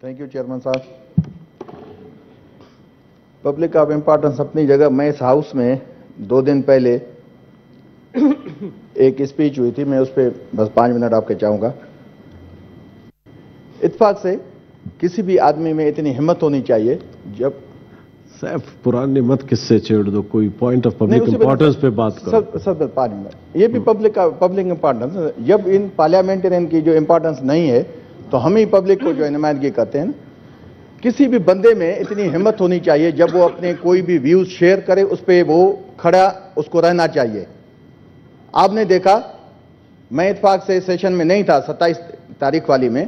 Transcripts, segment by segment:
Thank you chairman साहब। Public of importance अपनी जगह। मैं इस हाउस में 2 दिन पहले एक स्पीच हुई थी, मैं उस पर बस 5 मिनट आपके चाहूंगा। इत्तेफाक से किसी भी आदमी में इतनी हिम्मत होनी चाहिए जब सैफ पुरानी मत किससे छेड़ दो, कोई पॉइंट ऑफ पब्लिक इंपॉर्टेंस पे बात करो। सब 5 मिनट ये भी पब्लिक इंपॉर्टेंस। जब इन पार्लियामेंटेरियन की जो इंपॉर्टेंस नहीं है तो हम ही पब्लिक को जो नुमाइंदगी करते हैं। किसी भी बंदे में इतनी हिम्मत होनी चाहिए जब वो अपने कोई भी व्यूज शेयर करे उस पर वो खड़ा उसको रहना चाहिए। आपने देखा, मैं इत्तेफाक से सेशन में नहीं था 27 तारीख वाली में,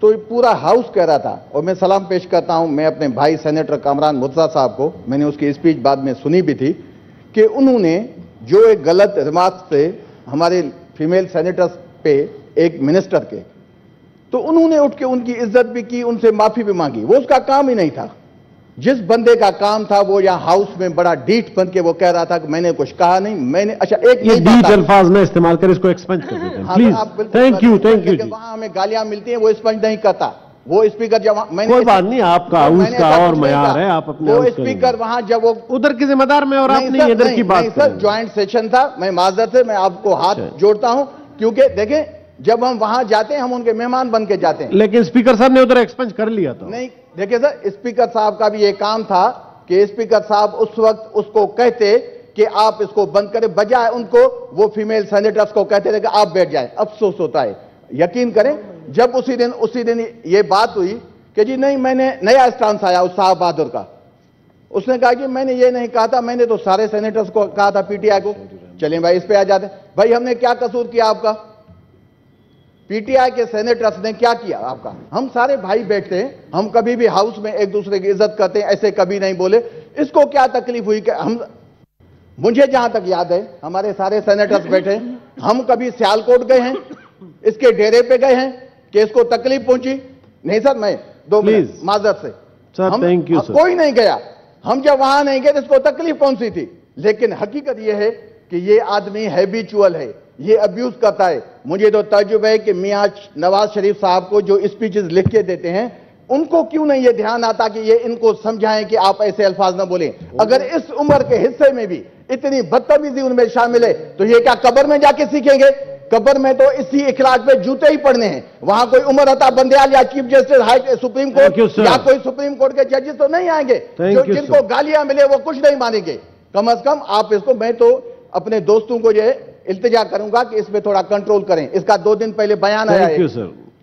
तो पूरा हाउस कह रहा था, और मैं सलाम पेश करता हूं मैं अपने भाई सेनेटर कामरान मुर्तजा साहब को, मैंने उसकी स्पीच बाद में सुनी भी थी, कि उन्होंने जो एक गलत रिमार्क से हमारे फीमेल सेनेटर्स पे एक मिनिस्टर के, तो उन्होंने उठ के उनकी इज्जत भी की, उनसे माफी भी मांगी। वो उसका काम ही नहीं था। जिस बंदे का काम था वो यहाँ हाउस में बड़ा डीठ बन के वो कह रहा था कि मैंने कुछ कहा नहीं, मैंने अच्छा एक ये डीठ अल्फाज में इस्तेमाल कर इसको एक्सपेंड कर देते हैं प्लीज। थैंक यू जी। वहां हमें गालियां मिलती हैं, वो स्पंज नहीं करता। वो स्पीकर जब मैंने कोई बात नहीं, आपका हाउस का और मयार है, आप अपने वो स्पीकर वहां जब वो उधर की जिम्मेदार में और आप नहीं इधर की बात सर, ज्वाइंट सेशन था, मैं माजरत से मैं आपको हाथ जोड़ता हूं, क्योंकि देखें जब हम वहां जाते हैं हम उनके मेहमान बन के जाते हैं। लेकिन स्पीकर साहब ने उधर एक्सपेंड कर लिया था। नहीं देखिए सर, स्पीकर साहब का भी ये काम था कि स्पीकर साहब उस वक्त उसको कहते कि आप इसको बंद करें, बजाय उनको वो फीमेल सेनेटर्स को कहते थे कि आप बैठ जाएं। अफसोस होता है, यकीन करें, जब उसी दिन ये बात हुई कि जी नहीं, मैंने नया स्टांस आया उस साहब बहादुर का, उसने कहा कि मैंने ये नहीं कहा था, मैंने तो सारे सेनेटर्स को कहा था, पीटीआई को। चलें भाई इस पे आ जाते। भाई हमने क्या कसूर किया आपका? पीटीआई के सेनेटर्स ने क्या किया आपका? हम सारे भाई बैठते हैं, हम कभी भी हाउस में एक दूसरे की इज्जत करते हैं, ऐसे कभी नहीं बोले। इसको क्या तकलीफ हुई कि हम, मुझे जहां तक याद है हमारे सारे सेनेटर्स बैठे, हम कभी सियालकोट गए हैं, इसके डेरे पे गए हैं कि इसको तकलीफ पहुंची? नहीं सर, मैं 2 मिनट माजरत से सर, थैंक यू सर। कोई नहीं गया, हम जब वहां नहीं गए तो इसको तकलीफ कौन सी थी? लेकिन हकीकत यह है कि ये आदमी हैबिचुअल है, ये अब्यूज करता है। मुझे तो तजुर्बा है कि मियां नवाज शरीफ साहब को जो स्पीचेस लिख के देते हैं, उनको क्यों नहीं ये ध्यान आता कि ये इनको समझाएं कि आप ऐसे अल्फाज ना बोलें। अगर इस उम्र के हिस्से में भी इतनी बदतमीजी उनमें शामिल है तो ये क्या कब्र में जाके सीखेंगे? कब्र में तो इसी इखलाक पे जूते ही पड़ने हैं। वहां कोई उमर अता बंदयाल या chief justice high supreme court या कोई सुप्रीम कोर्ट के जजेस तो नहीं आएंगे जो जिनको गालियां मिले वो कुछ नहीं मानेंगे। कम अज कम आप इसको, मैं तो अपने दोस्तों को जो इल्तिजा करूंगा कि इसमें थोड़ा कंट्रोल करें। इसका 2 दिन पहले बयान आया है,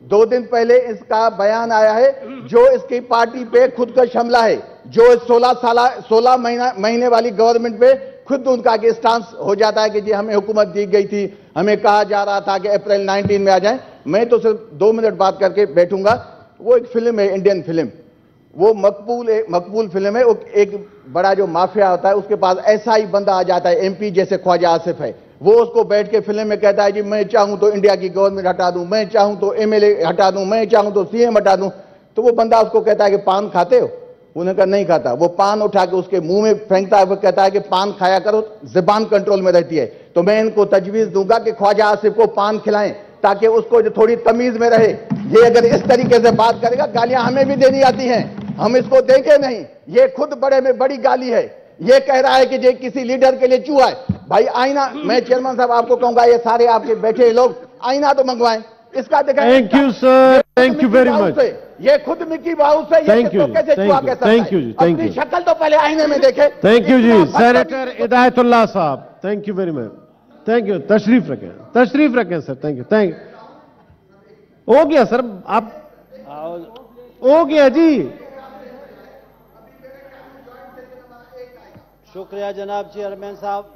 2 दिन पहले इसका बयान आया है, जो इसकी पार्टी पे खुद का हमला है, जो 16 महीने वाली गवर्नमेंट पे खुद उनका स्टांस हो जाता है कि जी हमें हुकूमत दी गई थी, हमें कहा जा रहा था कि अप्रैल 19 में आ जाए। मैं तो सिर्फ 2 मिनट बात करके बैठूंगा। वो एक फिल्म है, इंडियन फिल्म, वो मकबूल फिल्म है। एक बड़ा जो माफिया होता है उसके पास ऐसा ही बंदा आ जाता है, एमपी जैसे ख्वाजा आसिफ है, वो उसको बैठ के फिल्म में कहता है जी मैं चाहूं तो इंडिया की गवर्नमेंट हटा दूं, मैं चाहूं तो एमएलए हटा दूं, मैं चाहूं तो सीएम हटा दूं। तो वो बंदा उसको कहता है कि पान खाते हो? उन्होंने कहा नहीं खाता। वो पान उठा के उसके मुंह में फेंकता है, वो कहता है कि पान खाया करो, जुबान कंट्रोल में रहती है। तो मैं इनको तजवीज दूंगा कि ख्वाजा आसिफ को पान खिलाएं ताकि उसको जो थोड़ी तमीज में रहे। ये अगर इस तरीके से बात करेगा, गालियां हमें भी देनी आती हैं, हम इसको देंगे नहीं। ये खुद बड़े में बड़ी गाली है। ये कह रहा है कि ये किसी लीडर के लिए चूहा है। भाई आईना, मैं चेयरमैन साहब आपको कहूंगा, ये सारे आपके बैठे लोग आईना तो मंगवाएं, इसका दिखाएं। Thank you sir, thank you very much. ये खुद मिकी माउस है, ये कैसे चूहा कहता है? थैंक यू जी, थैंक यू। शक्ल तो पहले आईने में देखे। थैंक यू जी। सेनेटर इदायतुल्लाह साहब, thank you very much, thank you. तशरीफ रखें सर, थैंक हो गया सर, आप हो गया जी। शुक्रिया जनाब चेयरमैन साहब।